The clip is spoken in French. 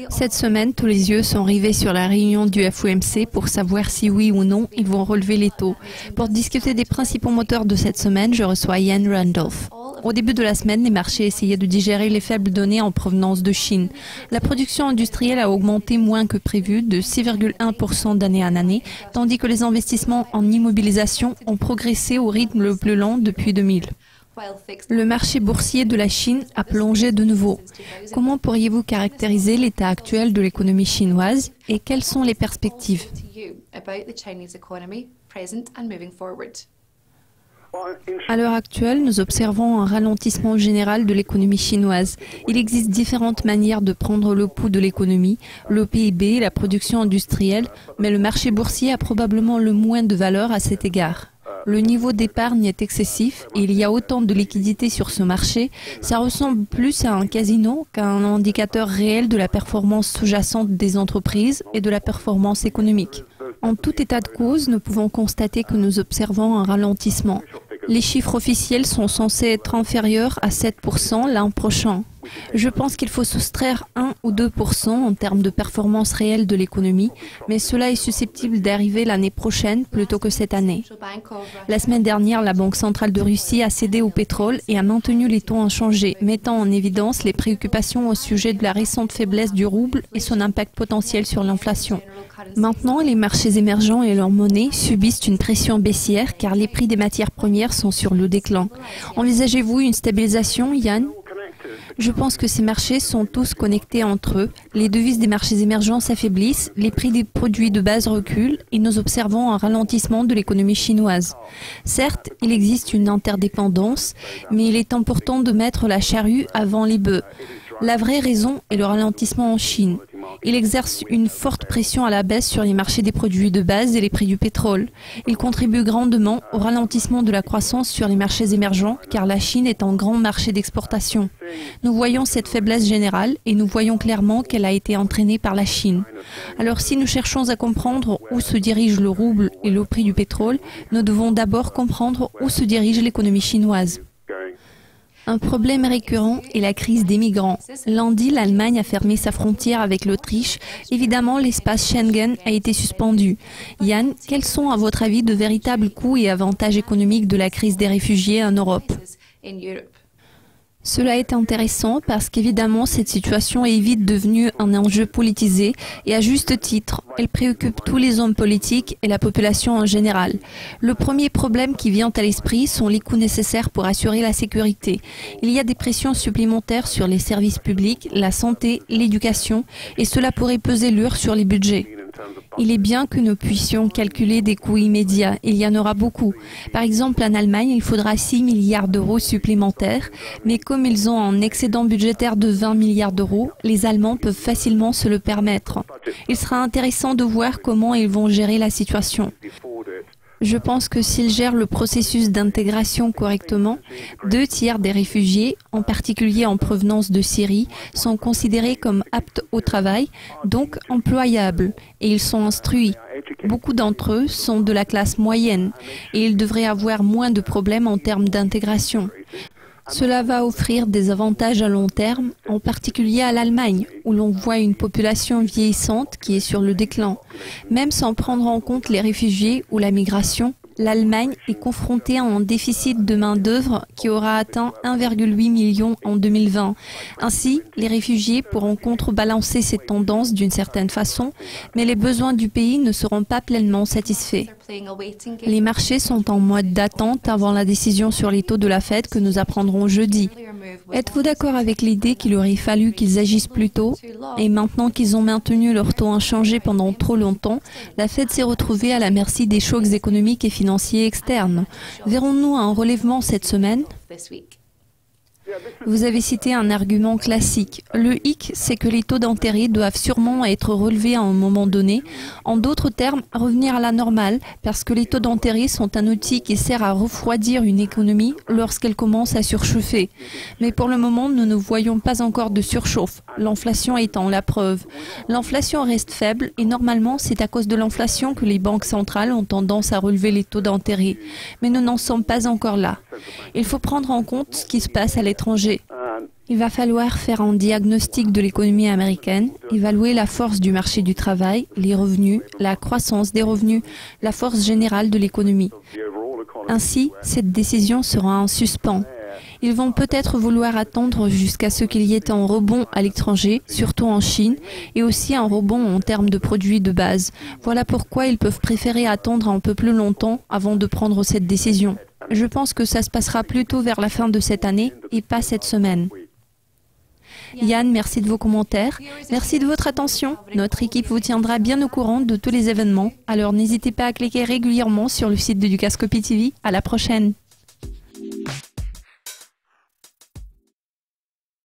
Cette semaine, tous les yeux sont rivés sur la réunion du FOMC pour savoir si oui ou non ils vont relever les taux. Pour discuter des principaux moteurs de cette semaine, je reçois Ian Randolph. Au début de la semaine, les marchés essayaient de digérer les faibles données en provenance de Chine. La production industrielle a augmenté moins que prévu, de 6,1% d'année en année, tandis que les investissements en immobilisation ont progressé au rythme le plus lent depuis 2000. Le marché boursier de la Chine a plongé de nouveau. Comment pourriez-vous caractériser l'état actuel de l'économie chinoise et quelles sont les perspectives? À l'heure actuelle, nous observons un ralentissement général de l'économie chinoise. Il existe différentes manières de prendre le pouls de l'économie, le PIB, la production industrielle, mais le marché boursier a probablement le moins de valeur à cet égard. Le niveau d'épargne est excessif et il y a autant de liquidités sur ce marché, ça ressemble plus à un casino qu'à un indicateur réel de la performance sous-jacente des entreprises et de la performance économique. En tout état de cause, nous pouvons constater que nous observons un ralentissement. Les chiffres officiels sont censés être inférieurs à 7% l'an prochain. Je pense qu'il faut soustraire 1 ou 2% en termes de performance réelle de l'économie, mais cela est susceptible d'arriver l'année prochaine plutôt que cette année. La semaine dernière, la Banque centrale de Russie a cédé au pétrole et a maintenu les taux inchangés, mettant en évidence les préoccupations au sujet de la récente faiblesse du rouble et son impact potentiel sur l'inflation. Maintenant, les marchés émergents et leur monnaie subissent une pression baissière car les prix des matières premières sont sur le déclin. Envisagez-vous une stabilisation, Yann ? Je pense que ces marchés sont tous connectés entre eux. Les devises des marchés émergents s'affaiblissent, les prix des produits de base reculent et nous observons un ralentissement de l'économie chinoise. Certes, il existe une interdépendance, mais il est important de mettre la charrue avant les bœufs. La vraie raison est le ralentissement en Chine. Il exerce une forte pression à la baisse sur les marchés des produits de base et les prix du pétrole. Il contribue grandement au ralentissement de la croissance sur les marchés émergents car la Chine est un grand marché d'exportation. Nous voyons cette faiblesse générale et nous voyons clairement qu'elle a été entraînée par la Chine. Alors si nous cherchons à comprendre où se dirige le rouble et le prix du pétrole, nous devons d'abord comprendre où se dirige l'économie chinoise. Un problème récurrent est la crise des migrants. Lundi, l'Allemagne a fermé sa frontière avec l'Autriche. Évidemment, l'espace Schengen a été suspendu. Yann, quels sont à votre avis de véritables coûts et avantages économiques de la crise des réfugiés en Europe ? Cela est intéressant parce qu'évidemment, cette situation est vite devenue un enjeu politisé et à juste titre, elle préoccupe tous les hommes politiques et la population en général. Le premier problème qui vient à l'esprit sont les coûts nécessaires pour assurer la sécurité. Il y a des pressions supplémentaires sur les services publics, la santé, l'éducation et cela pourrait peser lourd sur les budgets. Il est bien que nous puissions calculer des coûts immédiats. Il y en aura beaucoup. Par exemple, en Allemagne, il faudra 6 milliards d'euros supplémentaires. Mais comme ils ont un excédent budgétaire de 20 milliards d'euros, les Allemands peuvent facilement se le permettre. Il sera intéressant de voir comment ils vont gérer la situation. Je pense que s'ils gèrent le processus d'intégration correctement, 2/3 des réfugiés, en particulier en provenance de Syrie, sont considérés comme aptes au travail, donc employables, et ils sont instruits. Beaucoup d'entre eux sont de la classe moyenne, et ils devraient avoir moins de problèmes en termes d'intégration. Cela va offrir des avantages à long terme, en particulier à l'Allemagne, où l'on voit une population vieillissante qui est sur le déclin. Même sans prendre en compte les réfugiés ou la migration, l'Allemagne est confrontée à un déficit de main-d'œuvre qui aura atteint 1,8 million en 2020. Ainsi, les réfugiés pourront contrebalancer cette tendance d'une certaine façon, mais les besoins du pays ne seront pas pleinement satisfaits. Les marchés sont en mode d'attente avant la décision sur les taux de la Fed que nous apprendrons jeudi. Êtes-vous d'accord avec l'idée qu'il aurait fallu qu'ils agissent plus tôt? Et maintenant qu'ils ont maintenu leur taux inchangé pendant trop longtemps, la Fed s'est retrouvée à la merci des chocs économiques et financiers externes. Verrons-nous un relèvement cette semaine? Vous avez cité un argument classique. Le hic, c'est que les taux d'intérêt doivent sûrement être relevés à un moment donné. En d'autres termes, revenir à la normale, parce que les taux d'intérêt sont un outil qui sert à refroidir une économie lorsqu'elle commence à surchauffer. Mais pour le moment, nous ne voyons pas encore de surchauffe, l'inflation étant la preuve. L'inflation reste faible et normalement, c'est à cause de l'inflation que les banques centrales ont tendance à relever les taux d'intérêt. Mais nous n'en sommes pas encore là. Il faut prendre en compte ce qui se passe à l'étranger. Il va falloir faire un diagnostic de l'économie américaine, évaluer la force du marché du travail, les revenus, la croissance des revenus, la force générale de l'économie. Ainsi, cette décision sera en suspens. Ils vont peut-être vouloir attendre jusqu'à ce qu'il y ait un rebond à l'étranger, surtout en Chine, et aussi un rebond en termes de produits de base. Voilà pourquoi ils peuvent préférer attendre un peu plus longtemps avant de prendre cette décision. Je pense que ça se passera plutôt vers la fin de cette année et pas cette semaine. Yann, merci de vos commentaires. Merci de votre attention. Notre équipe vous tiendra bien au courant de tous les événements. Alors n'hésitez pas à cliquer régulièrement sur le site de Dukascopy TV. À la prochaine.